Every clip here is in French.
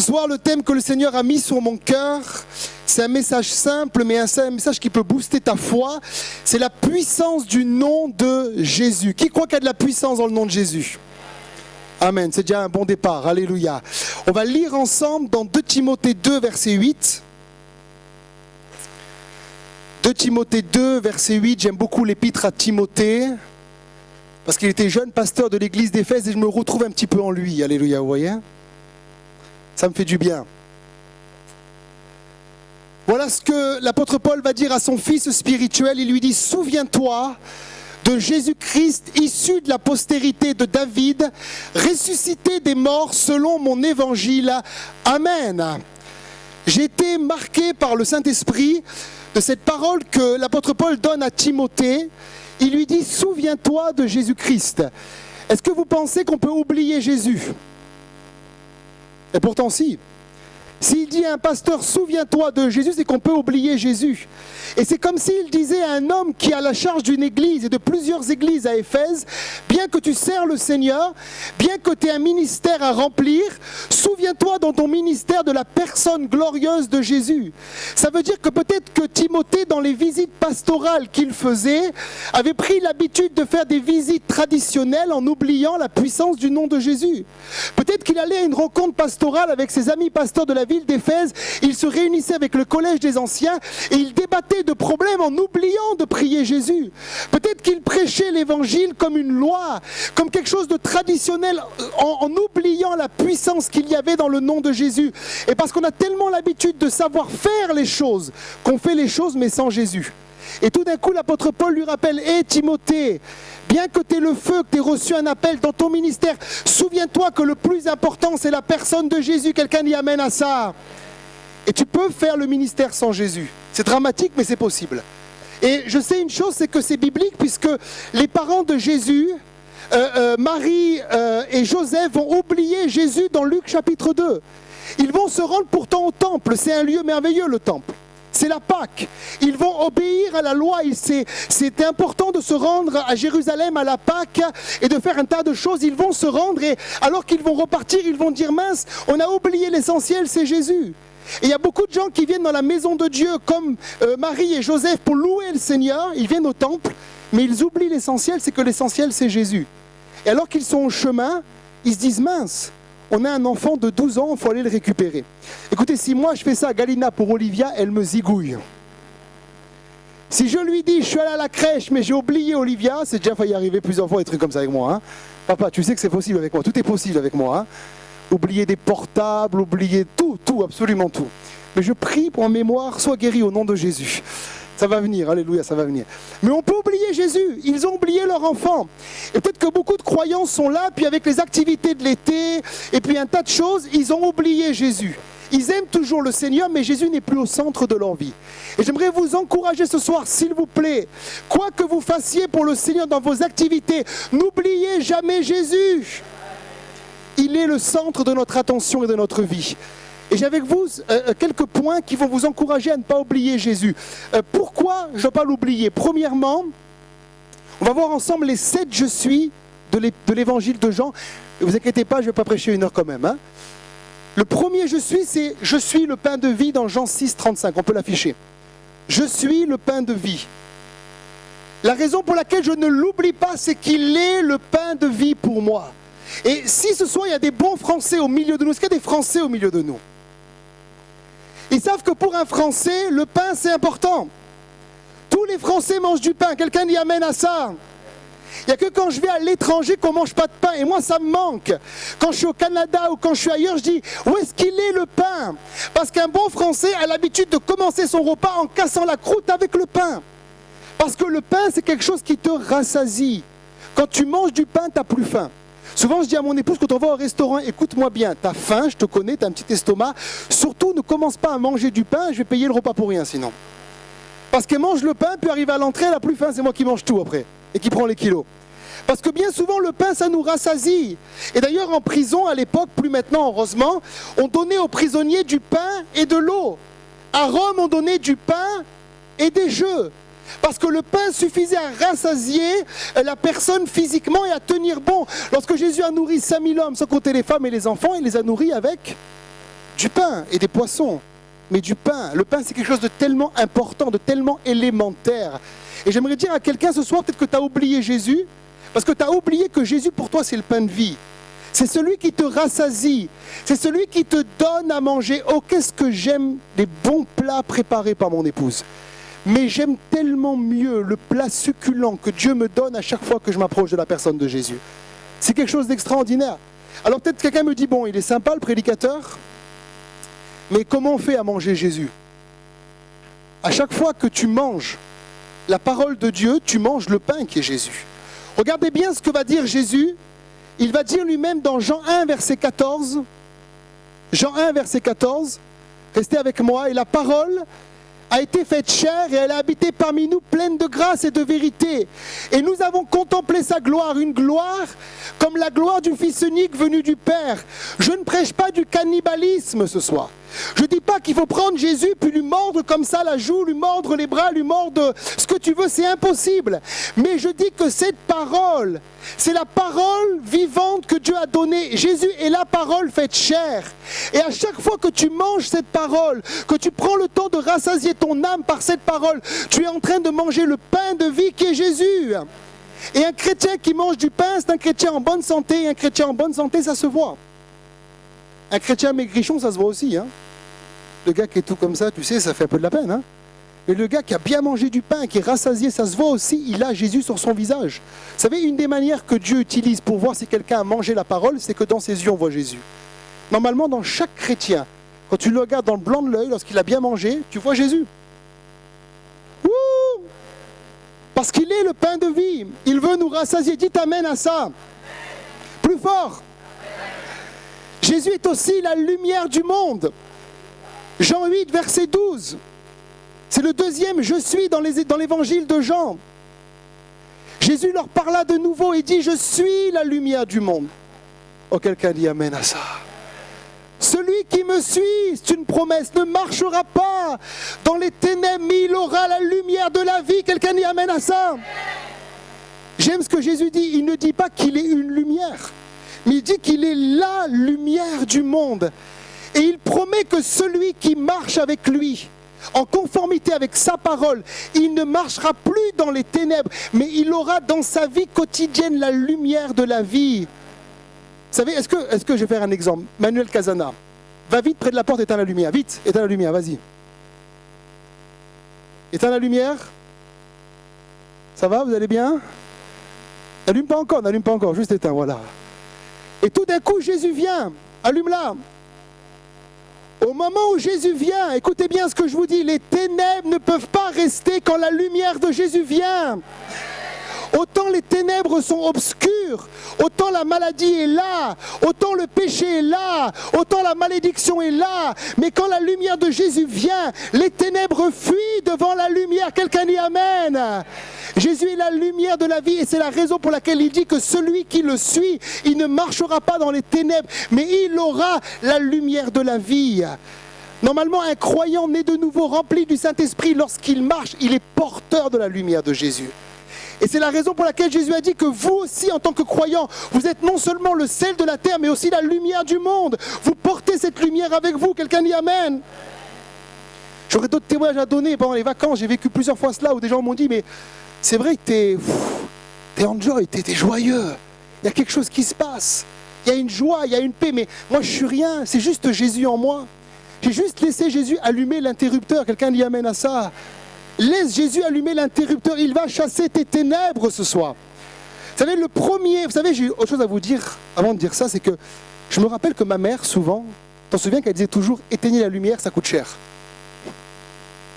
soir, le thème que le Seigneur a mis sur mon cœur, c'est un message simple, mais c'est un message qui peut booster ta foi. C'est la puissance du nom de Jésus. Qui croit qu'il y a de la puissance dans le nom de Jésus? Amen, c'est déjà un bon départ, alléluia. On va lire ensemble dans 2 Timothée 2, verset 8. 2 Timothée 2, verset 8, j'aime beaucoup l'épître à Timothée, parce qu'il était jeune pasteur de l'église d'Éphèse et je me retrouve un petit peu en lui, alléluia, vous voyez? Ça me fait du bien. Voilà ce que l'apôtre Paul va dire à son fils spirituel. Il lui dit, souviens-toi de Jésus-Christ, issu de la postérité de David, ressuscité des morts selon mon évangile. Amen. J'ai été marqué par le Saint-Esprit de cette parole que l'apôtre Paul donne à Timothée. Il lui dit, souviens-toi de Jésus-Christ. Est-ce que vous pensez qu'on peut oublier Jésus? Et pourtant si. S'il dit à un pasteur, souviens-toi de Jésus, c'est qu'on peut oublier Jésus. Et c'est comme s'il disait à un homme qui a la charge d'une église et de plusieurs églises à Éphèse, bien que tu sers le Seigneur, bien que tu aies un ministère à remplir, souviens-toi dans ton ministère de la personne glorieuse de Jésus. Ça veut dire que peut-être que Timothée, dans les visites pastorales qu'il faisait, avait pris l'habitude de faire des visites traditionnelles en oubliant la puissance du nom de Jésus. Peut-être qu'il allait à une rencontre pastorale avec ses amis pasteurs de la ville d'Éphèse, il se réunissait avec le collège des anciens et il débattait de problèmes en oubliant de prier Jésus. Peut-être qu'il prêchait l'évangile comme une loi, comme quelque chose de traditionnel, en oubliant la puissance qu'il y avait dans le nom de Jésus. Et parce qu'on a tellement l'habitude de savoir faire les choses, qu'on fait les choses mais sans Jésus. Et tout d'un coup, l'apôtre Paul lui rappelle, hé Timothée, bien que tu aies le feu, que tu aies reçu un appel dans ton ministère, souviens-toi que le plus important, c'est la personne de Jésus. Quelqu'un y amène à ça. Et tu peux faire le ministère sans Jésus. C'est dramatique, mais c'est possible. Et je sais une chose, c'est que c'est biblique, puisque les parents de Jésus, Marie et Joseph, vont oublier Jésus dans Luc chapitre 2. Ils vont se rendre pourtant au temple. C'est un lieu merveilleux, le temple. C'est la Pâque. Ils vont obéir à la loi. C'était important de se rendre à Jérusalem à la Pâque et de faire un tas de choses. Ils vont se rendre et alors qu'ils vont repartir, ils vont dire mince, on a oublié l'essentiel, c'est Jésus. Et il y a beaucoup de gens qui viennent dans la maison de Dieu comme Marie et Joseph pour louer le Seigneur. Ils viennent au temple, mais ils oublient l'essentiel, c'est que l'essentiel c'est Jésus. Et alors qu'ils sont au chemin, ils se disent mince, on a un enfant de 12 ans, il faut aller le récupérer. Écoutez, si moi je fais ça à Galina pour Olivia, elle me zigouille. Si je lui dis, je suis allé à la crèche, mais j'ai oublié Olivia, c'est déjà failli arriver plusieurs fois des trucs comme ça avec moi. Hein. Papa, tu sais que c'est possible avec moi, tout est possible avec moi. Hein. Oublier des portables, oublier tout, absolument tout. Mais je prie pour en mémoire, sois guéri au nom de Jésus. Ça va venir, alléluia, ça va venir. Mais on peut oublier Jésus, ils ont oublié leur enfant. Et peut-être que beaucoup de croyants sont là, puis avec les activités de l'été, et puis un tas de choses, ils ont oublié Jésus. Ils aiment toujours le Seigneur, mais Jésus n'est plus au centre de leur vie. Et j'aimerais vous encourager ce soir, s'il vous plaît, quoi que vous fassiez pour le Seigneur dans vos activités, n'oubliez jamais Jésus. Il est le centre de notre attention et de notre vie. Et j'ai avec vous quelques points qui vont vous encourager à ne pas oublier Jésus. Pourquoi je ne dois pas l'oublier? Premièrement, on va voir ensemble les 7 je suis de l'évangile de Jean. Ne vous inquiétez pas, je ne vais pas prêcher 1 heure quand même. Hein. Le premier je suis, c'est je suis le pain de vie dans Jean 6, 35. On peut l'afficher. Je suis le pain de vie. La raison pour laquelle je ne l'oublie pas, c'est qu'il est le pain de vie pour moi. Et si ce soir il y a des bons Français au milieu de nous, est-ce qu'il y a des Français au milieu de nous? Ils savent que pour un Français, le pain c'est important. Tous les Français mangent du pain, quelqu'un y amène à ça. Il n'y a que quand je vais à l'étranger qu'on ne mange pas de pain, et moi ça me manque. Quand je suis au Canada ou quand je suis ailleurs, je dis, où est-ce qu'il est le pain? Parce qu'un bon Français a l'habitude de commencer son repas en cassant la croûte avec le pain. Parce que le pain c'est quelque chose qui te rassasie. Quand tu manges du pain, tu n'as plus faim. Souvent, je dis à mon épouse, quand on va au restaurant, écoute-moi bien, t'as faim, je te connais, t'as un petit estomac. Surtout, ne commence pas à manger du pain, je vais payer le repas pour rien sinon. Parce qu'elle mange le pain, puis arrive à l'entrée, elle a plus faim, c'est moi qui mange tout après, et qui prend les kilos. Parce que bien souvent, le pain, ça nous rassasie. Et d'ailleurs, en prison, à l'époque, plus maintenant, heureusement, on donnait aux prisonniers du pain et de l'eau. À Rome, on donnait du pain et des jeux. Parce que le pain suffisait à rassasier la personne physiquement et à tenir bon. Lorsque Jésus a nourri 5000 hommes, sans compter les femmes et les enfants, il les a nourris avec du pain et des poissons, mais du pain. Le pain, c'est quelque chose de tellement important, de tellement élémentaire. Et j'aimerais dire à quelqu'un ce soir, peut-être que tu as oublié Jésus, parce que tu as oublié que Jésus, pour toi, c'est le pain de vie. C'est celui qui te rassasie. C'est celui qui te donne à manger. Oh, qu'est-ce que j'aime les bons plats préparés par mon épouse. Mais j'aime tellement mieux le plat succulent que Dieu me donne à chaque fois que je m'approche de la personne de Jésus. C'est quelque chose d'extraordinaire. Alors peut-être quelqu'un me dit, bon, il est sympa le prédicateur, mais comment on fait à manger Jésus? À chaque fois que tu manges la parole de Dieu, tu manges le pain qui est Jésus. Regardez bien ce que va dire Jésus. Il va dire lui-même dans Jean 1, verset 14, Jean 1, verset 14, restez avec moi, et la parole a été faite chair et elle a habité parmi nous pleine de grâce et de vérité. Et nous avons contemplé sa gloire, une gloire comme la gloire du Fils unique venu du Père. Je ne prêche pas du cannibalisme ce soir. Je ne dis pas qu'il faut prendre Jésus puis lui mordre comme ça la joue, lui mordre les bras, lui mordre ce que tu veux, c'est impossible. Mais je dis que cette parole, c'est la parole vivante que Dieu a donnée. Jésus est la parole faite chair. Et à chaque fois que tu manges cette parole, que tu prends le temps de rassasier ton âme par cette parole, tu es en train de manger le pain de vie qui est Jésus. Et un chrétien qui mange du pain, c'est un chrétien en bonne santé. Et un chrétien en bonne santé, ça se voit. Un chrétien maigrichon, ça se voit aussi. Hein. Le gars qui est tout comme ça, tu sais, ça fait un peu de la peine. Hein. Mais le gars qui a bien mangé du pain, qui est rassasié, ça se voit aussi, il a Jésus sur son visage. Vous savez, une des manières que Dieu utilise pour voir si quelqu'un a mangé la parole, c'est que dans ses yeux, on voit Jésus. Normalement, dans chaque chrétien, quand tu le regardes dans le blanc de l'œil, lorsqu'il a bien mangé, tu vois Jésus. Ouh! Parce qu'il est le pain de vie. Il veut nous rassasier. Dites amen à ça. Plus fort. Jésus est aussi la lumière du monde. Jean 8, verset 12. C'est le deuxième « je suis » dans l'évangile de Jean. Jésus leur parla de nouveau et dit « je suis la lumière du monde ». Oh, quelqu'un dit amen à ça. Celui qui me suit, c'est une promesse, ne marchera pas dans les ténèbres, mais il aura la lumière de la vie. Quelqu'un dit amen à ça. J'aime ce que Jésus dit. Il ne dit pas qu'il est une lumière, mais il dit qu'il est la lumière du monde. Et il promet que celui qui marche avec lui, en conformité avec sa parole, il ne marchera plus dans les ténèbres, mais il aura dans sa vie quotidienne la lumière de la vie. Vous savez, est-ce que je vais faire un exemple? Manuel Casana, va vite près de la porte, éteins la lumière. Vite, éteins la lumière, vas-y. Éteins la lumière. Ça va, vous allez bien? N'allume pas encore, juste éteins, voilà. Et tout d'un coup, Jésus vient, allume-la. Au moment où Jésus vient, écoutez bien ce que je vous dis, les ténèbres ne peuvent pas rester quand la lumière de Jésus vient. Autant les ténèbres sont obscures, autant la maladie est là, autant le péché est là, autant la malédiction est là. Mais quand la lumière de Jésus vient, les ténèbres fuient devant la lumière. Quelqu'un dit amen. Jésus est la lumière de la vie et c'est la raison pour laquelle il dit que celui qui le suit, il ne marchera pas dans les ténèbres, mais il aura la lumière de la vie. Normalement, un croyant né de nouveau, rempli du Saint-Esprit, lorsqu'il marche, il est porteur de la lumière de Jésus. Et c'est la raison pour laquelle Jésus a dit que vous aussi, en tant que croyants, vous êtes non seulement le sel de la terre, mais aussi la lumière du monde. Vous portez cette lumière avec vous. Quelqu'un dit amen. J'aurais d'autres témoignages à donner pendant les vacances. J'ai vécu plusieurs fois cela où des gens m'ont dit, mais c'est vrai que t'es enjoy, t'es joyeux. Il y a quelque chose qui se passe. Il y a une joie, il y a une paix. Mais moi, je suis rien. C'est juste Jésus en moi. J'ai juste laissé Jésus allumer l'interrupteur. Quelqu'un dit amen à ça. Laisse Jésus allumer l'interrupteur, il va chasser tes ténèbres ce soir. Vous savez, j'ai autre chose à vous dire avant de dire ça, c'est que je me rappelle que ma mère, souvent, t'en souviens qu'elle disait toujours « éteignez la lumière, ça coûte cher ».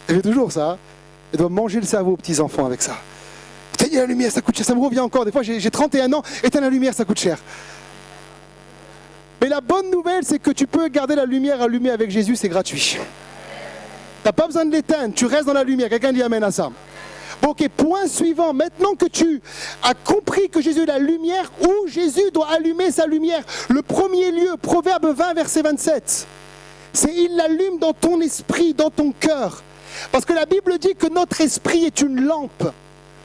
Elle fait toujours ça, hein. Elle doit manger le cerveau aux petits-enfants avec ça. « Éteignez la lumière, ça coûte cher ». Ça me revient encore, des fois j'ai 31 ans, « éteins la lumière, ça coûte cher ». Mais la bonne nouvelle, c'est que tu peux garder la lumière allumée avec Jésus, c'est gratuit. Tu n'as pas besoin de l'éteindre, tu restes dans la lumière. Quelqu'un dit amen à ça. Bon, ok, point suivant. Maintenant que tu as compris que Jésus est la lumière, où Jésus doit allumer sa lumière, le premier lieu, Proverbe 20, verset 27, c'est il l'allume dans ton esprit, dans ton cœur. Parce que la Bible dit que notre esprit est une lampe.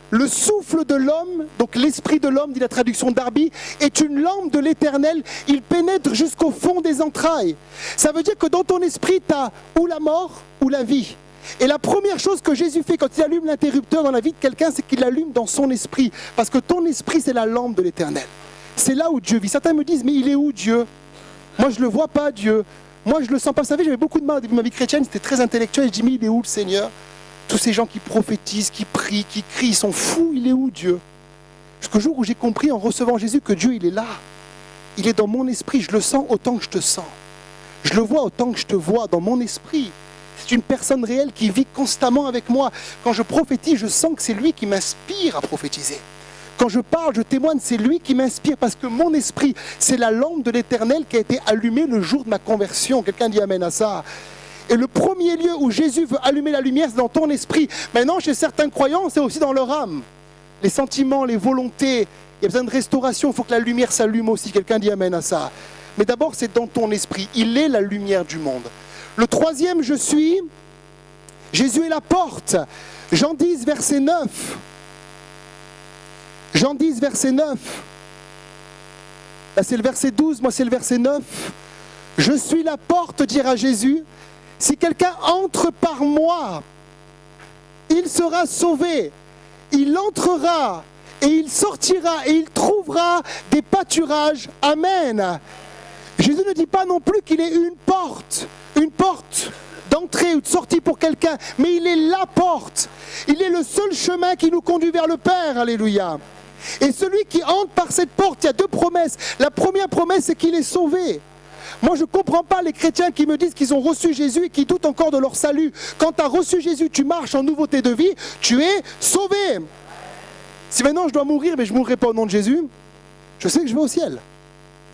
Le souffle de l'homme, donc l'esprit de l'homme, dit la traduction d'Arby, est une lampe de l'Éternel. Il pénètre jusqu'au fond des entrailles. Ça veut dire que dans ton esprit, tu as ou la mort ou la vie. Et la première chose que Jésus fait quand il allume l'interrupteur dans la vie de quelqu'un, c'est qu'il l'allume dans son esprit. Parce que ton esprit, c'est la lampe de l'Éternel. C'est là où Dieu vit. Certains me disent, mais il est où Dieu? Moi, je ne le vois pas, Dieu. Moi, je ne le sens pas. Vous savez, j'avais beaucoup de mal au début de ma vie chrétienne, c'était très intellectuel. Et je dis, mais il est où le Seigneur? Tous ces gens qui prophétisent, qui prient, qui crient, ils sont fous. Il est où Dieu? Jusqu'au jour où j'ai compris en recevant Jésus que Dieu, il est là. Il est dans mon esprit. Je le sens autant que je te sens. Je le vois autant que je te vois dans mon esprit. C'est une personne réelle qui vit constamment avec moi. Quand je prophétise, je sens que c'est lui qui m'inspire à prophétiser. Quand je parle, je témoigne, c'est lui qui m'inspire parce que mon esprit, c'est la lampe de l'Éternel qui a été allumée le jour de ma conversion. Quelqu'un dit amen à ça. Et le premier lieu où Jésus veut allumer la lumière, c'est dans ton esprit. Maintenant, chez certains croyants, c'est aussi dans leur âme. Les sentiments, les volontés, il y a besoin de restauration, il faut que la lumière s'allume aussi. Quelqu'un dit amen à ça. Mais d'abord, c'est dans ton esprit. Il est la lumière du monde. Le troisième, je suis, Jésus est la porte. Jean 10, verset 9. Jean 10, verset 9. Là, c'est le verset 12, moi, c'est le verset 9. Je suis la porte, dira Jésus. Si quelqu'un entre par moi, il sera sauvé. Il entrera et il sortira et il trouvera des pâturages. Amen. Jésus ne dit pas non plus qu'il est une porte d'entrée ou de sortie pour quelqu'un, mais il est la porte. Il est le seul chemin qui nous conduit vers le Père. Alléluia. Et celui qui entre par cette porte, il y a deux promesses. La première promesse, c'est qu'il est sauvé. Moi, je ne comprends pas les chrétiens qui me disent qu'ils ont reçu Jésus et qui doutent encore de leur salut. Quand tu as reçu Jésus, tu marches en nouveauté de vie, tu es sauvé. Si maintenant je dois mourir, mais je ne mourrai pas au nom de Jésus, je sais que je vais au ciel.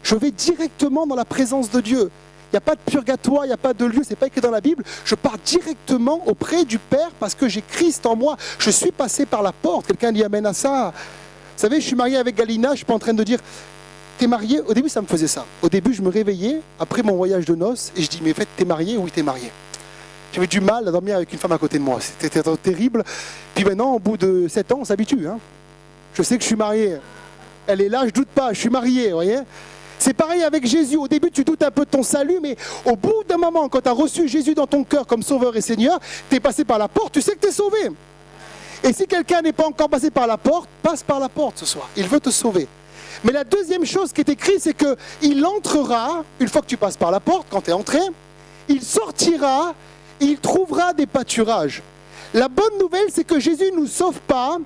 Je vais directement dans la présence de Dieu. Il n'y a pas de purgatoire, il n'y a pas de lieu, ce n'est pas écrit dans la Bible. Je pars directement auprès du Père parce que j'ai Christ en moi. Je suis passé par la porte. Quelqu'un dit amen à ça. Vous savez, je suis marié avec Galina, je ne suis pas en train de dire... T'es marié? Au début, ça me faisait ça. Au début, je me réveillais, après mon voyage de noces, et je dis, mais en fait, t'es marié? Oui, t'es marié. J'avais du mal à dormir avec une femme à côté de moi. C'était terrible. Puis maintenant, au bout de 7 ans, on s'habitue. Hein. Je sais que je suis marié. Elle est là, je doute pas, je suis marié, vous voyez? C'est pareil avec Jésus. Au début, tu doutes un peu de ton salut, mais au bout d'un moment, quand tu as reçu Jésus dans ton cœur comme Sauveur et Seigneur, tu es passé par la porte, tu sais que tu es sauvé. Et si quelqu'un n'est pas encore passé par la porte, passe par la porte ce soir. Il veut te sauver. Mais la deuxième chose qui est écrite, c'est qu'il entrera, une fois que tu passes par la porte, quand tu es entré, il sortira, et il trouvera des pâturages. La bonne nouvelle, c'est que Jésus ne nous sauve pas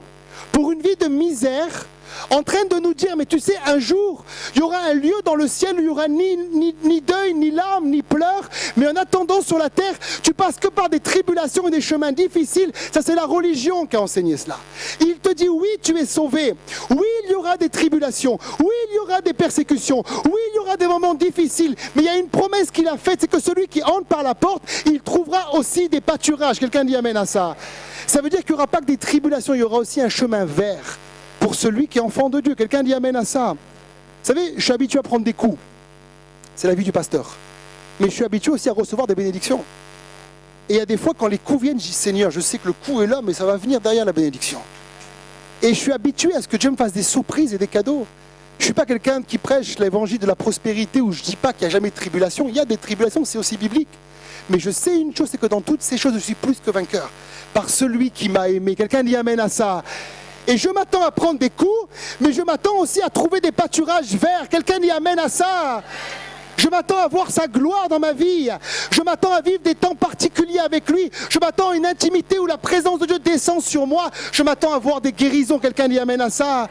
pour une vie de misère, en train de nous dire, mais tu sais, un jour, il y aura un lieu dans le ciel où il n'y aura ni deuil, ni larmes, ni pleurs, mais en attendant sur la terre, tu passes que par des tribulations et des chemins difficiles. Ça, c'est la religion qui a enseigné cela. Il te dit, oui, tu es sauvé. Oui, il y aura des tribulations. Oui, il y aura des persécutions. Oui, il y aura des moments difficiles. Mais il y a une promesse qu'il a faite, c'est que celui qui entre par la porte, il trouvera aussi des pâturages. Quelqu'un dit amen à ça. Ça veut dire qu'il n'y aura pas que des tribulations, il y aura aussi un chemin vert pour celui qui est enfant de Dieu. Quelqu'un dit amen à ça. Vous savez, je suis habitué à prendre des coups. C'est la vie du pasteur. Mais je suis habitué aussi à recevoir des bénédictions. Et il y a des fois, quand les coups viennent, je dis, Seigneur, je sais que le coup est là, mais ça va venir derrière la bénédiction. Et je suis habitué à ce que Dieu me fasse des surprises et des cadeaux. Je ne suis pas quelqu'un qui prêche l'évangile de la prospérité où je ne dis pas qu'il n'y a jamais de tribulation. Il y a des tribulations, c'est aussi biblique. Mais je sais une chose, c'est que dans toutes ces choses, je suis plus que vainqueur. Par celui qui m'a aimé. Quelqu'un dit amen à ça. Et je m'attends à prendre des coups, mais je m'attends aussi à trouver des pâturages verts. Quelqu'un dit amen à ça. Je m'attends à voir sa gloire dans ma vie. Je m'attends à vivre des temps particuliers avec lui. Je m'attends à une intimité où la présence de Dieu descend sur moi. Je m'attends à voir des guérisons. Quelqu'un dit amen à ça.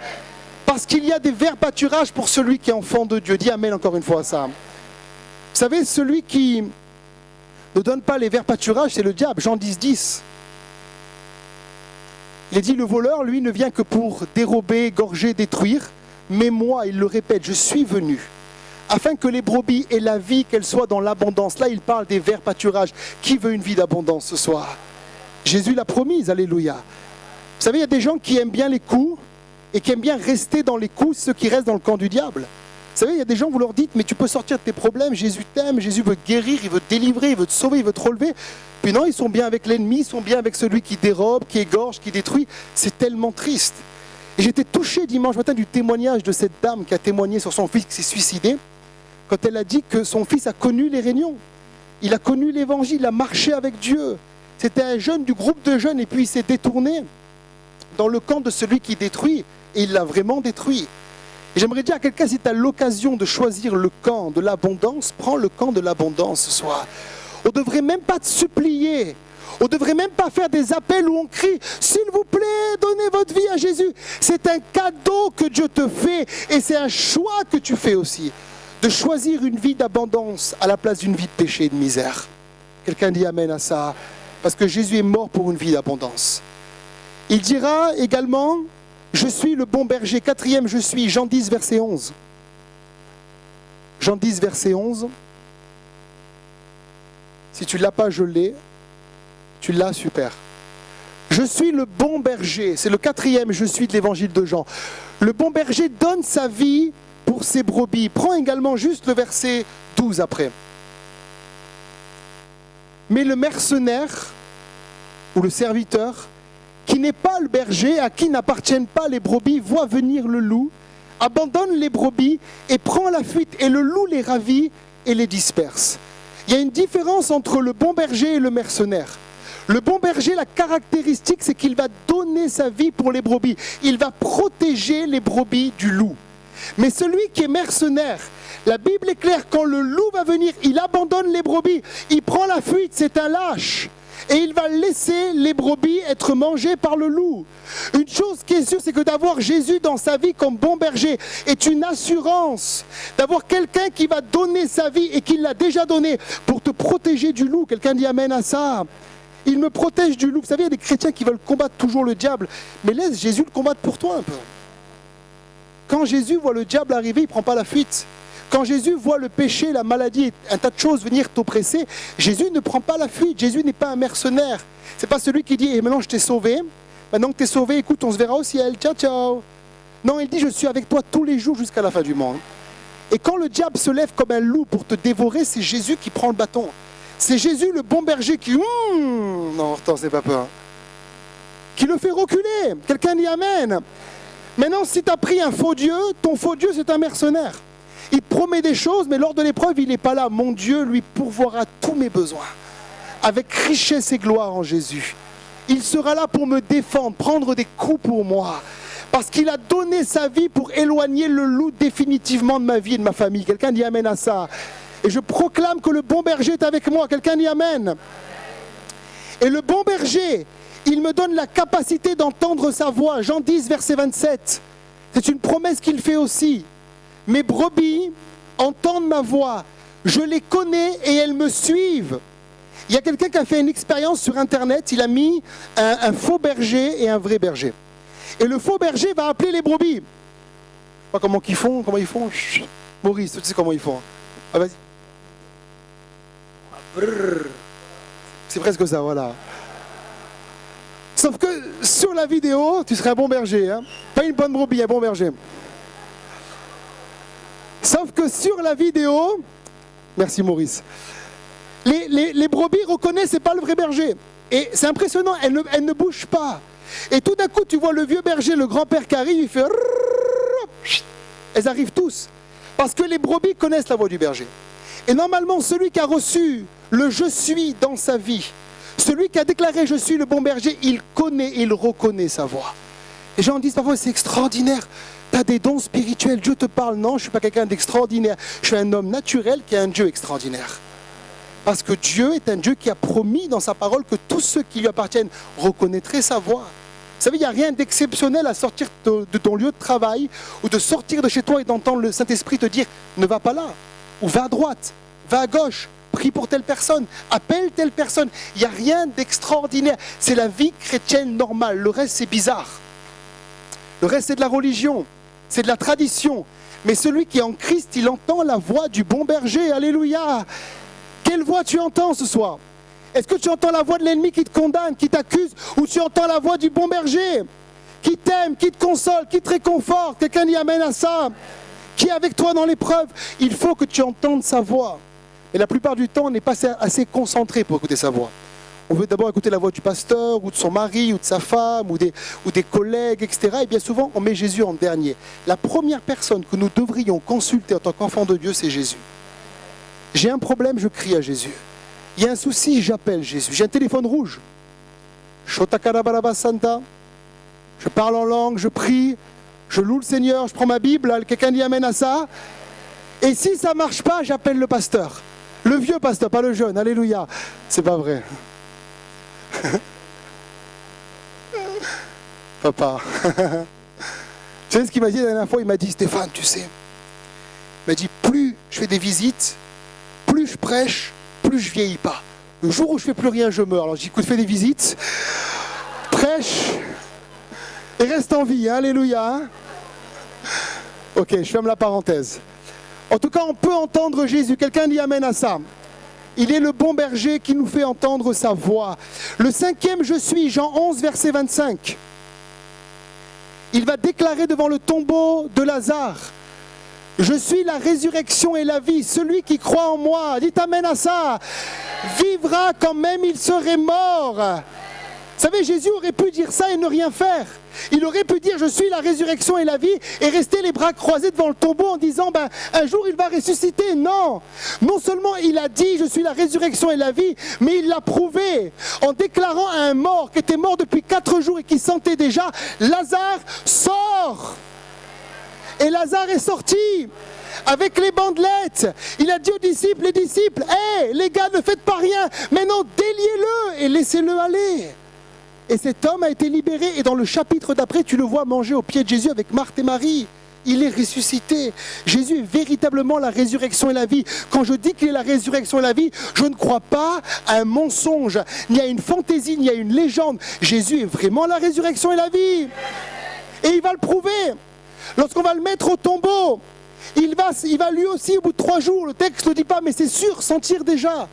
Parce qu'il y a des verts pâturages pour celui qui est enfant de Dieu. Dis amen encore une fois à ça. Vous savez, celui qui ne donne pas les verts pâturages, c'est le diable. Jean 10, 10. Il est dit, le voleur, lui, ne vient que pour dérober, égorger, détruire. Mais moi, il le répète, je suis venu afin que les brebis aient la vie, qu'elles soient dans l'abondance. Là, il parle des verts pâturages. Qui veut une vie d'abondance ce soir? Jésus l'a promise, alléluia. Vous savez, il y a des gens qui aiment bien les coups et qui aiment bien rester dans les coups, ceux qui restent dans le camp du diable. savez, il y a des gens, vous leur dites, mais tu peux sortir de tes problèmes, Jésus t'aime, Jésus veut te guérir, il veut te délivrer, il veut te sauver, il veut te relever. Puis non, ils sont bien avec l'ennemi, ils sont bien avec celui qui dérobe, qui égorge, qui détruit. C'est tellement triste. Et j'étais touché dimanche matin du témoignage de cette dame qui a témoigné sur son fils qui s'est suicidé, quand elle a dit que son fils a connu les réunions. Il a connu l'évangile, il a marché avec Dieu. C'était un jeune du groupe de jeunes et puis il s'est détourné dans le camp de celui qui détruit et il l'a vraiment détruit. Et j'aimerais dire à quelqu'un, si tu as l'occasion de choisir le camp de l'abondance, prends le camp de l'abondance ce soir. On ne devrait même pas te supplier. On ne devrait même pas faire des appels où on crie « S'il vous plaît, donnez votre vie à Jésus ». C'est un cadeau que Dieu te fait et c'est un choix que tu fais aussi. De choisir une vie d'abondance à la place d'une vie de péché et de misère. Quelqu'un dit amen à ça. Parce que Jésus est mort pour une vie d'abondance. Il dira également « Je suis le bon berger ». Quatrième « Je suis ». Jean 10, verset 11. Jean 10, verset 11. Si tu ne l'as pas, je l'ai. Tu l'as, super. Je suis le bon berger. C'est le quatrième « Je suis » de l'évangile de Jean. Le bon berger donne sa vie pour ses brebis. Prends également juste le verset 12 après. Mais le mercenaire, ou le serviteur, qui n'est pas le berger, à qui n'appartiennent pas les brebis, voit venir le loup, abandonne les brebis et prend la fuite. Et le loup les ravit et les disperse. Il y a une différence entre le bon berger et le mercenaire. Le bon berger, la caractéristique, c'est qu'il va donner sa vie pour les brebis. Il va protéger les brebis du loup. Mais celui qui est mercenaire, la Bible est claire, quand le loup va venir, il abandonne les brebis, il prend la fuite, c'est un lâche. Et il va laisser les brebis être mangées par le loup. Une chose qui est sûre, c'est que d'avoir Jésus dans sa vie comme bon berger est une assurance. D'avoir quelqu'un qui va donner sa vie et qui l'a déjà donné pour te protéger du loup. Quelqu'un dit amen à ça. Il me protège du loup. Vous savez, il y a des chrétiens qui veulent combattre toujours le diable. Mais laisse Jésus le combattre pour toi un peu. Quand Jésus voit le diable arriver, il ne prend pas la fuite. Quand Jésus voit le péché, la maladie, un tas de choses venir t'oppresser, Jésus ne prend pas la fuite. Jésus n'est pas un mercenaire. Ce n'est pas celui qui dit, maintenant je t'ai sauvé. Maintenant que tu es sauvé, écoute, on se verra au ciel. Ciao, ciao. Non, il dit, je suis avec toi tous les jours jusqu'à la fin du monde. Et quand le diable se lève comme un loup pour te dévorer, c'est Jésus qui prend le bâton. C'est Jésus, le bon berger, qui... non, attends, c'est pas peur. Qui le fait reculer. Quelqu'un dit amen. Maintenant, si tu as pris un faux Dieu, ton faux Dieu, c'est un mercenaire. Il te promet des choses, mais lors de l'épreuve, il n'est pas là. Mon Dieu lui pourvoira tous mes besoins, avec richesse et gloire en Jésus. Il sera là pour me défendre, prendre des coups pour moi, parce qu'il a donné sa vie pour éloigner le loup définitivement de ma vie et de ma famille. Quelqu'un dit amen à ça. Et je proclame que le bon berger est avec moi. Quelqu'un dit amen. Et le bon berger, il me donne la capacité d'entendre sa voix. Jean 10, verset 27. C'est une promesse qu'il fait aussi. Mes brebis entendent ma voix. Je les connais et elles me suivent. Il y a quelqu'un qui a fait une expérience sur Internet. Il a mis un faux berger et un vrai berger. Et le faux berger va appeler les brebis. Je ne sais pas comment ils font. Chut. Maurice, tu sais comment ils font. Ah, vas-y. C'est presque ça, voilà. Sauf que sur la vidéo, tu serais un bon berger. Hein, pas une bonne brebis, un bon berger. Sauf que sur la vidéo, merci Maurice, les brebis reconnaissent, c'est pas le vrai berger. Et c'est impressionnant, elles ne bougent pas. Et tout d'un coup, tu vois le vieux berger, le grand-père qui arrive, il fait... Elles arrivent tous. Parce que les brebis connaissent la voix du berger. Et normalement, celui qui a reçu le « je suis » dans sa vie, celui qui a déclaré « je suis le bon berger », il connaît, il reconnaît sa voix. Les gens disent parfois, c'est extraordinaire. Tu as des dons spirituels, Dieu te parle. Non, je ne suis pas quelqu'un d'extraordinaire. Je suis un homme naturel qui a un Dieu extraordinaire. Parce que Dieu est un Dieu qui a promis dans sa parole que tous ceux qui lui appartiennent reconnaîtraient sa voix. Vous savez, il n'y a rien d'exceptionnel à sortir de ton lieu de travail ou de sortir de chez toi et d'entendre le Saint-Esprit te dire « ne va pas là » ou « va à droite », « va à gauche », « prie pour telle personne », « appelle telle personne ». Il n'y a rien d'extraordinaire. C'est la vie chrétienne normale. Le reste, c'est bizarre. Le reste, c'est de la religion. C'est de la tradition. Mais celui qui est en Christ, il entend la voix du bon berger. Alléluia. Quelle voix tu entends ce soir? Est-ce que tu entends la voix de l'ennemi qui te condamne, qui t'accuse, ou tu entends la voix du bon berger qui t'aime, qui te console, qui te réconforte? Quelqu'un dit amen à ça. qui est avec toi dans l'épreuve. Il faut que tu entendes sa voix. Et la plupart du temps, on n'est pas assez concentré pour écouter sa voix. On veut d'abord écouter la voix du pasteur, ou de son mari, ou de sa femme, ou des collègues, etc. Et bien souvent, on met Jésus en dernier. La première personne que nous devrions consulter en tant qu'enfant de Dieu, c'est Jésus. J'ai un problème, je crie à Jésus. Il y a un souci, j'appelle Jésus. J'ai un téléphone rouge. Shotakarabarabasanta. Je parle en langue, je prie, je loue le Seigneur, je prends ma Bible, quelqu'un dit amen à ça. Et si ça ne marche pas, j'appelle le pasteur. Le vieux pasteur, pas le jeune, alléluia. C'est pas vrai. Papa. Tu sais ce qu'il m'a dit la dernière fois? Il m'a dit, Stéphane, tu sais, il m'a dit, plus je fais des visites, plus je prêche, plus je vieillis pas. Le jour où je fais plus rien, je meurs. Alors j'ai dit, écoute, fais des visites, prêche et reste en vie, hein, alléluia. Hein. Ok, je ferme la parenthèse. En tout cas, on peut entendre Jésus. Quelqu'un dit amen à ça. Il est le bon berger qui nous fait entendre sa voix. Le cinquième, je suis, Jean 11, verset 25. Il va déclarer devant le tombeau de Lazare, je suis la résurrection et la vie. Celui qui croit en moi, dites amen à ça, vivra quand même il serait mort. Vous savez, Jésus aurait pu dire ça et ne rien faire. Il aurait pu dire, je suis la résurrection et la vie, et rester les bras croisés devant le tombeau en disant, un jour il va ressusciter. Non, non seulement il a dit, je suis la résurrection et la vie, mais il l'a prouvé en déclarant à un mort qui était mort depuis 4 jours et qui sentait déjà, Lazare sort. Et Lazare est sorti avec les bandelettes. Il a dit aux disciples, hé, les gars, ne faites pas rien, mais non, déliez-le et laissez-le aller. Et cet homme a été libéré, et dans le chapitre d'après, tu le vois manger au pied de Jésus avec Marthe et Marie. Il est ressuscité. Jésus est véritablement la résurrection et la vie. Quand je dis qu'il est la résurrection et la vie, je ne crois pas à un mensonge, ni à une fantaisie, ni à une légende. Jésus est vraiment la résurrection et la vie. Et il va le prouver. Lorsqu'on va le mettre au tombeau, il va lui aussi, au bout de 3 jours, le texte ne le dit pas, mais c'est sûr, sentir déjà.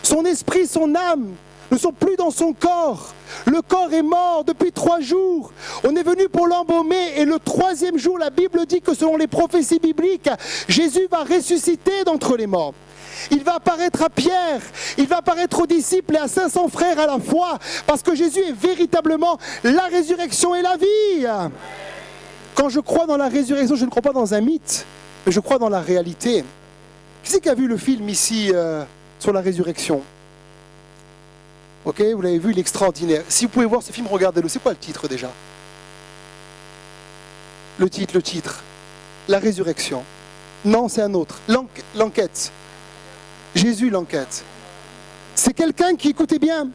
Son esprit, son âme ne sont plus dans son corps. Le corps est mort depuis 3 jours. On est venu pour l'embaumer, et le 3e jour, la Bible dit que selon les prophéties bibliques, Jésus va ressusciter d'entre les morts. Il va apparaître à Pierre, il va apparaître aux disciples et à 500 frères à la fois, parce que Jésus est véritablement la résurrection et la vie. Quand je crois dans la résurrection, je ne crois pas dans un mythe, mais je crois dans la réalité. Qui c'est qui a vu le film ici sur la résurrection? Ok, vous l'avez vu, il est extraordinaire. Si vous pouvez voir ce film, regardez-le. C'est quoi le titre déjà? Le titre. La résurrection. Non, c'est un autre. L'enquête. Jésus, l'enquête. C'est quelqu'un qui, écoutez bien,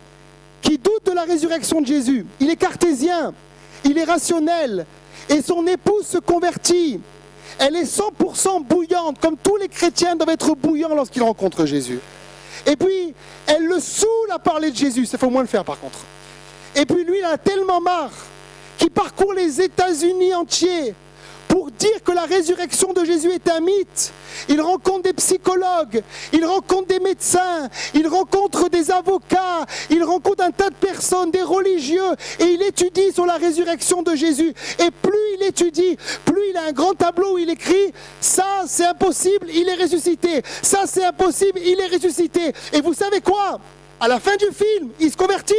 qui doute de la résurrection de Jésus. Il est cartésien, il est rationnel, et son épouse se convertit. Elle est 100% bouillante, comme tous les chrétiens doivent être bouillants lorsqu'ils rencontrent Jésus. Et puis, elle le saoule à parler de Jésus. Ça, faut au moins le faire par contre. Et puis lui, il en a tellement marre qu'il parcourt les États-Unis entiers pour dire que la résurrection de Jésus est un mythe. Il rencontre des psychologues, il rencontre des médecins, il rencontre des avocats, il rencontre un tas de personnes, des religieux, et il étudie sur la résurrection de Jésus. Et plus il étudie, plus il a un grand tableau où il écrit « Ça, c'est impossible, il est ressuscité. Ça, c'est impossible, il est ressuscité. » Et vous savez quoi? À la fin du film, il se convertit.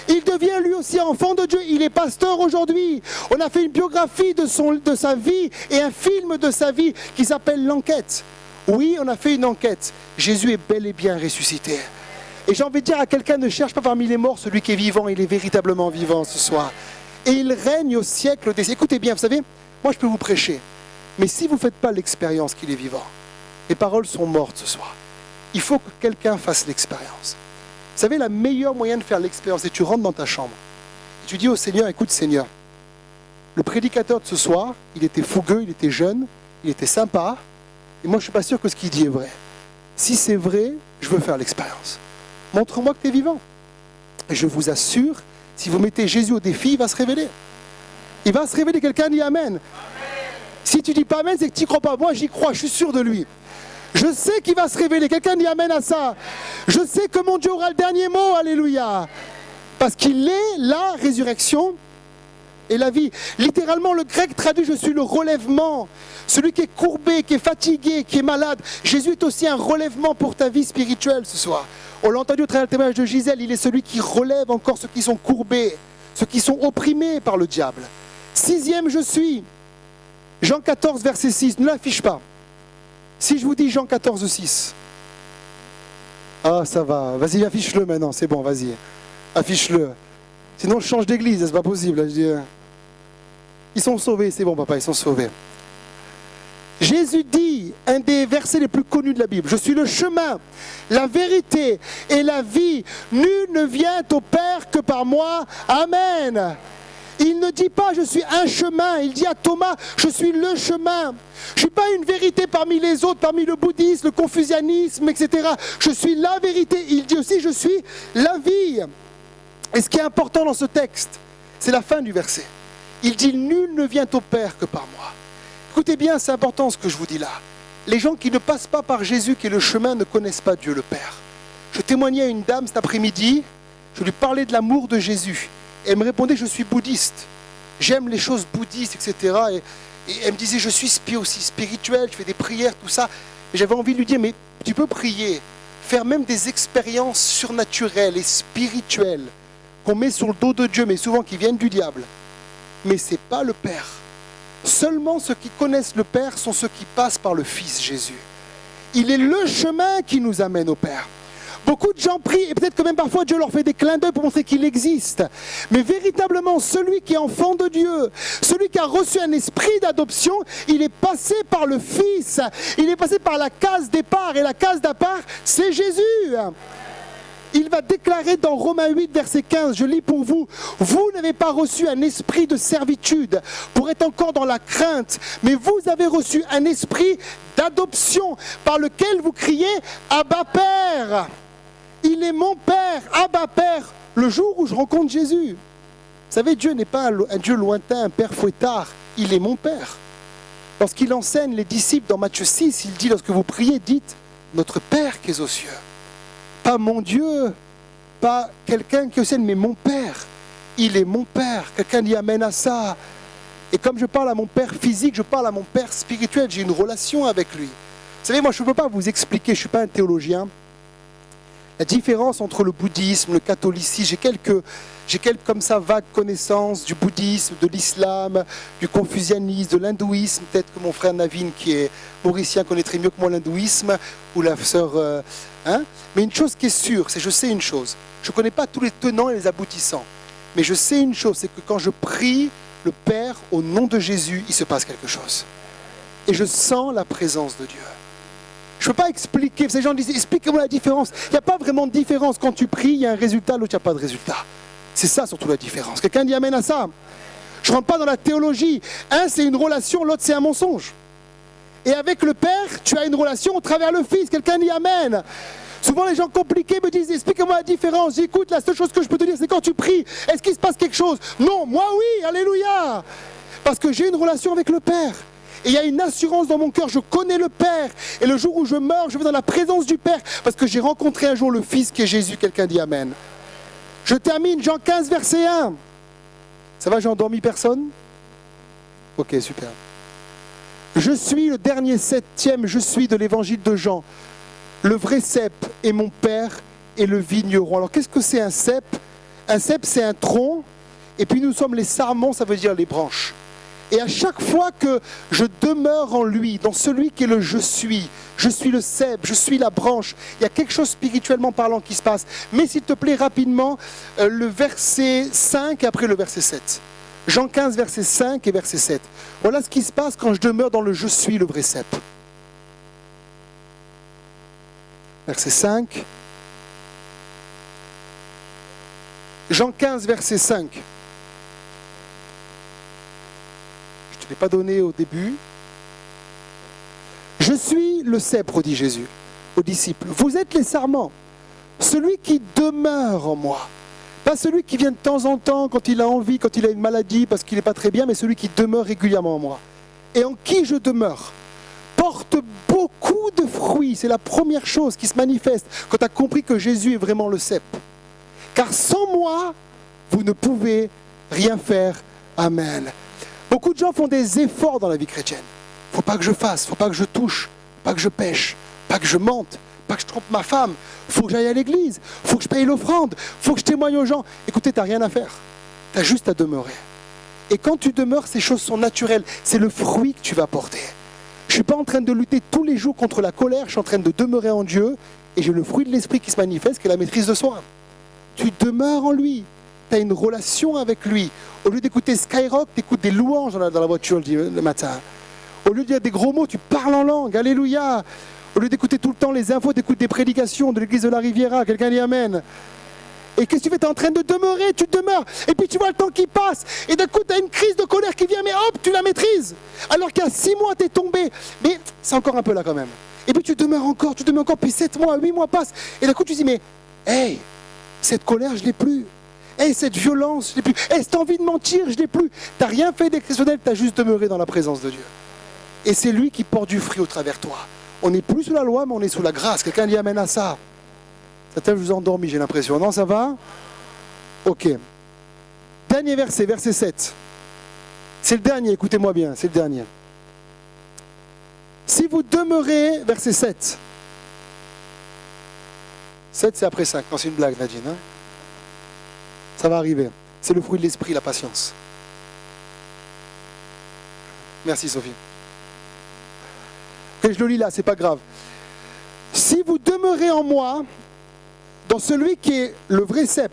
Il devient lui aussi enfant de Dieu. Il est pasteur aujourd'hui. On a fait une biographie de sa vie et un film de sa vie qui s'appelle L'Enquête. Oui, on a fait une enquête. Jésus est bel et bien ressuscité. Et j'ai envie de dire à quelqu'un, ne cherche pas parmi les morts celui qui est vivant. Il est véritablement vivant ce soir. Et il règne au siècle des... Écoutez bien, vous savez, moi je peux vous prêcher. Mais si vous ne faites pas l'expérience qu'il est vivant, les paroles sont mortes ce soir. Il faut que quelqu'un fasse l'expérience. Vous savez, la meilleure moyen de faire l'expérience, c'est que tu rentres dans ta chambre. Et tu dis au Seigneur, écoute Seigneur, le prédicateur de ce soir, il était fougueux, il était jeune, il était sympa, et moi je ne suis pas sûr que ce qu'il dit est vrai. Si c'est vrai, je veux faire l'expérience. Montre-moi que tu es vivant. Et je vous assure, si vous mettez Jésus au défi, il va se révéler. Il va se révéler, quelqu'un dit Amen. Amen. Si tu dis pas Amen, c'est que tu n'y crois pas. Moi j'y crois, je suis sûr de lui. Je sais qu'il va se révéler. Quelqu'un dit Amen à ça. Je sais que mon Dieu aura le dernier mot. Alléluia. Parce qu'il est la résurrection et la vie. Littéralement, le grec traduit « je suis le relèvement ». Celui qui est courbé, qui est fatigué, qui est malade. Jésus est aussi un relèvement pour ta vie spirituelle ce soir. On l'a entendu au travers du témoignage de Gisèle, il est celui qui relève encore ceux qui sont courbés, ceux qui sont opprimés par le diable. 6e, je suis. Jean 14, verset 6, ne l'affiche pas. Si je vous dis Jean 14, 6. Ah, ça va. Vas-y, affiche-le maintenant, c'est bon, vas-y. Affiche-le. Sinon, je change d'église, c'est pas possible. Je dis, ils sont sauvés, c'est bon, papa, ils sont sauvés. Jésus dit, un des versets les plus connus de la Bible, « Je suis le chemin, la vérité et la vie. Nul ne vient au Père que par moi. Amen. » Il ne dit pas « je suis un chemin », il dit à Thomas « je suis le chemin ». Je ne suis pas une vérité parmi les autres, parmi le bouddhisme, le confucianisme, etc. Je suis la vérité. Il dit aussi « je suis la vie ». Et ce qui est important dans ce texte, c'est la fin du verset. Il dit « nul ne vient au Père que par moi ». Écoutez bien, c'est important ce que je vous dis là. Les gens qui ne passent pas par Jésus, qui est le chemin, ne connaissent pas Dieu le Père. Je témoignais à une dame cet après-midi, je lui parlais de l'amour de Jésus. Et elle me répondait, je suis bouddhiste. J'aime les choses bouddhistes, etc. Et elle me disait, je suis aussi spirituel, je fais des prières, tout ça. Et j'avais envie de lui dire, mais tu peux prier, faire même des expériences surnaturelles et spirituelles qu'on met sur le dos de Dieu, mais souvent qui viennent du diable. Mais ce n'est pas le Père. Seulement ceux qui connaissent le Père sont ceux qui passent par le Fils Jésus. Il est le chemin qui nous amène au Père. Beaucoup de gens prient, et peut-être que même parfois Dieu leur fait des clins d'œil pour montrer qu'il existe. Mais véritablement, celui qui est enfant de Dieu, celui qui a reçu un esprit d'adoption, il est passé par le Fils. Il est passé par la case départ, et la case départ, c'est Jésus. Il va déclarer dans Romains 8, verset 15, je lis pour vous, « Vous n'avez pas reçu un esprit de servitude pour être encore dans la crainte, mais vous avez reçu un esprit d'adoption par lequel vous criez « Abba Père ». Il est mon Père, Abba Père, le jour où je rencontre Jésus. Vous savez, Dieu n'est pas un Dieu lointain, un Père fouettard, il est mon Père. Lorsqu'il enseigne les disciples dans Matthieu 6, il dit, lorsque vous priez, dites « Notre Père qui est aux cieux ». Pas mon Dieu, pas quelqu'un qui est au ciel, mais mon Père. Il est mon Père. Quelqu'un dit amen à ça. Et comme je parle à mon Père physique, je parle à mon Père spirituel. J'ai une relation avec lui. Vous savez, moi, je ne peux pas vous expliquer, je ne suis pas un théologien, la différence entre le bouddhisme, le catholicisme. J'ai quelques comme ça vagues connaissances du bouddhisme, de l'islam, du confucianisme, de l'hindouisme. Peut-être que mon frère Navin, qui est mauricien, connaîtrait mieux que moi l'hindouisme, ou la sœur... Mais une chose qui est sûre, c'est que je sais une chose. Je ne connais pas tous les tenants et les aboutissants. Mais je sais une chose, c'est que quand je prie le Père au nom de Jésus, il se passe quelque chose. Et je sens la présence de Dieu. Je ne peux pas expliquer. Ces gens disent, expliquez-moi la différence. Il n'y a pas vraiment de différence. Quand tu pries, il y a un résultat, l'autre, il n'y a pas de résultat. C'est ça surtout la différence. Quelqu'un dit amen à ça. Je ne rentre pas dans la théologie. Un, c'est une relation, l'autre, c'est un mensonge. Et avec le Père, tu as une relation au travers le Fils. Quelqu'un dit amen. Souvent, les gens compliqués me disent, expliquez-moi la différence. J'écoute, la seule chose que je peux te dire, c'est quand tu pries, est-ce qu'il se passe quelque chose? Non, moi oui, alléluia. Parce que j'ai une relation avec le Père. Et il y a une assurance dans mon cœur, je connais le Père. Et le jour où je meurs, je vais dans la présence du Père. Parce que j'ai rencontré un jour le Fils qui est Jésus. Quelqu'un dit amen. Je termine, Jean 15, verset 1. Ça va, j'ai endormi personne? Ok, super. Je suis le dernier 7e, je suis de l'évangile de Jean. Le vrai cep est mon Père et le vigneron. Alors qu'est-ce que c'est un cep? Un cep, c'est un tronc. Et puis nous sommes les sarments, ça veut dire les branches. Et à chaque fois que je demeure en lui, dans celui qui est le je suis le cep, je suis la branche, il y a quelque chose spirituellement parlant qui se passe. Mais s'il te plaît, rapidement, le verset 5 et après le verset 7. Jean 15, verset 5 et verset 7. Voilà ce qui se passe quand je demeure dans le je suis, le vrai cep. Verset 5. Jean 15, verset 5. Je ne te l'ai pas donné au début. Je suis le cep, dit Jésus aux disciples. Vous êtes les sarments. Celui qui demeure en moi. Pas celui qui vient de temps en temps, quand il a envie, quand il a une maladie, parce qu'il n'est pas très bien, mais celui qui demeure régulièrement en moi. Et en qui je demeure porte beaucoup de fruits. C'est la première chose qui se manifeste quand tu as compris que Jésus est vraiment le cep. Car sans moi, vous ne pouvez rien faire Amen. Beaucoup de gens font des efforts dans la vie chrétienne. Faut pas que je fasse, faut pas que je touche, pas que je pêche, pas que je mente, pas que je trompe ma femme. Faut que j'aille à l'église, faut que je paye l'offrande, faut que je témoigne aux gens. Écoutez, t'as rien à faire. T'as juste à demeurer. Et quand tu demeures, ces choses sont naturelles. C'est le fruit que tu vas porter. Je suis pas en train de lutter tous les jours contre la colère. Je suis en train de demeurer en Dieu. Et j'ai le fruit de l'esprit qui se manifeste, qui est la maîtrise de soi. Tu demeures en lui. Tu as une relation avec lui. Au lieu d'écouter Skyrock, tu écoutes des louanges dans la voiture le matin. Au lieu de dire des gros mots, tu parles en langue. Alléluia. Au lieu d'écouter tout le temps les infos, tu écoutes des prédications de l'église de la Riviera. Quelqu'un dit Amen. Et qu'est-ce que tu fais? Tu es en train de demeurer, tu demeures. Et puis tu vois le temps qui passe. Et d'un coup, tu as une crise de colère qui vient, mais hop, tu la maîtrises. Alors qu'il y a 6 mois, tu es tombé. Mais c'est encore un peu là quand même. Et puis tu demeures encore, puis 7 mois, 8 mois passent. Et d'un coup, tu dis, mais, hey, cette colère, je ne l'ai plus. Hey, cette violence, je ne l'ai plus. Hey, cette envie de mentir, je ne l'ai plus. Tu n'as rien fait d'exceptionnel, tu as juste demeuré dans la présence de Dieu. Et c'est lui qui porte du fruit au travers de toi. On n'est plus sous la loi, mais on est sous la grâce. Quelqu'un dit Amen à ça. Certains, je vous ai endormi, j'ai l'impression. Non, ça va? Ok. Dernier verset, verset 7. C'est le dernier, écoutez-moi bien, c'est le dernier. Si vous demeurez, verset 7. 7, c'est après 5. Non, c'est une blague, Nadine. Hein, ça va arriver. C'est le fruit de l'esprit, la patience. Merci, Sophie. Et je le lis là, c'est pas grave. Si vous demeurez en moi, dans celui qui est le vrai cep,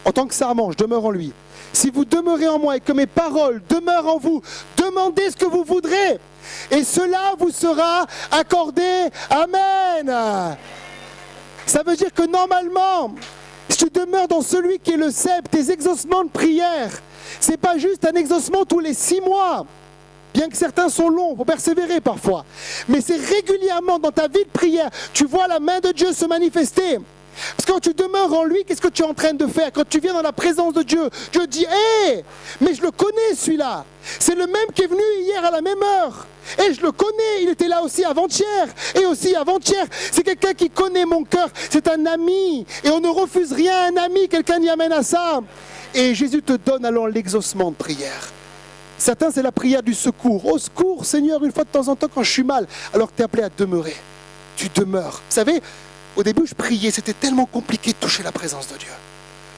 en tant que sarment, je demeure en lui. Si vous demeurez en moi et que mes paroles demeurent en vous, demandez ce que vous voudrez. Et cela vous sera accordé. Amen. Ça veut dire que normalement, si tu demeures dans celui qui est le cep, tes exaucements de prière, c'est pas juste un exaucement tous les 6 mois. Bien que certains sont longs, il faut persévérer parfois. Mais c'est régulièrement dans ta vie de prière, tu vois la main de Dieu se manifester. Parce que quand tu demeures en lui, qu'est-ce que tu es en train de faire? Quand tu viens dans la présence de Dieu, Dieu dit « Hé, mais je le connais celui-là. C'est le même qui est venu hier à la même heure. Et je le connais, il était là aussi avant-hier. Et aussi avant-hier, c'est quelqu'un qui connaît mon cœur. C'est un ami. Et on ne refuse rien à un ami. Quelqu'un y amène à ça. Et Jésus te donne alors l'exaucement de prière. Certains, c'est la prière du secours. Au secours, Seigneur, une fois de temps en temps quand je suis mal. Alors que tu es appelé à demeurer. Tu demeures. Vous savez, au début, je priais. C'était tellement compliqué de toucher la présence de Dieu.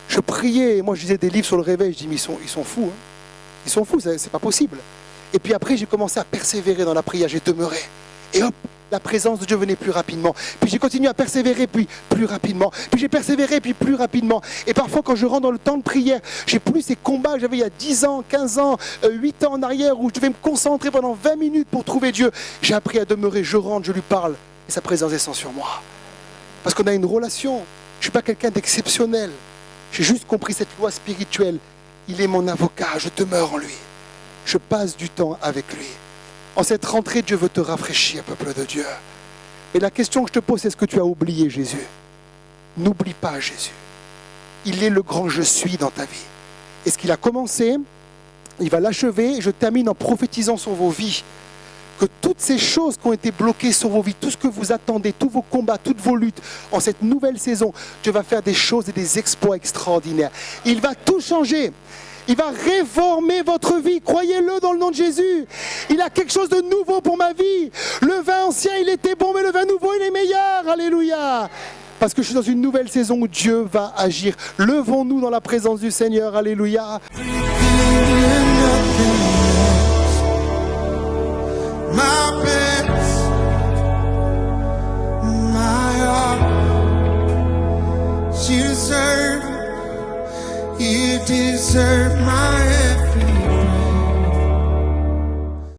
Je priais. Et moi, je lisais des livres sur le réveil. Je dis, mais ils sont fous. Hein. Ils sont fous, c'est pas possible. Et puis après, j'ai commencé à persévérer dans la prière. J'ai demeuré. Et hop, la présence de Dieu venait plus rapidement. Puis j'ai continué à persévérer, puis plus rapidement. Puis j'ai persévéré, puis plus rapidement. Et parfois, quand je rentre dans le temps de prière, j'ai plus ces combats que j'avais il y a 10 ans, 15 ans, 8 ans en arrière, où je devais me concentrer pendant 20 minutes pour trouver Dieu. J'ai appris à demeurer, je rentre, je lui parle, et sa présence descend sur moi. Parce qu'on a une relation. Je ne suis pas quelqu'un d'exceptionnel. J'ai juste compris cette loi spirituelle. Il est mon avocat, je demeure en lui. Je passe du temps avec lui. En cette rentrée, Dieu veut te rafraîchir, peuple de Dieu. Et la question que je te pose, est-ce que tu as oublié Jésus? N'oublie pas Jésus. Il est le grand je suis dans ta vie. Et ce qu'il a commencé, il va l'achever. Je termine en prophétisant sur vos vies. Que toutes ces choses qui ont été bloquées sur vos vies, tout ce que vous attendez, tous vos combats, toutes vos luttes, en cette nouvelle saison, Dieu va faire des choses et des exploits extraordinaires. Il va tout changer. Il va réformer votre vie. Croyez-le dans le nom de Jésus. Il a quelque chose de nouveau pour ma vie. Le vin ancien, il était bon, mais le vin nouveau, il est meilleur. Alléluia. Parce que je suis dans une nouvelle saison où Dieu va agir. Levons-nous dans la présence du Seigneur. Alléluia. My best, my heart, you deserve my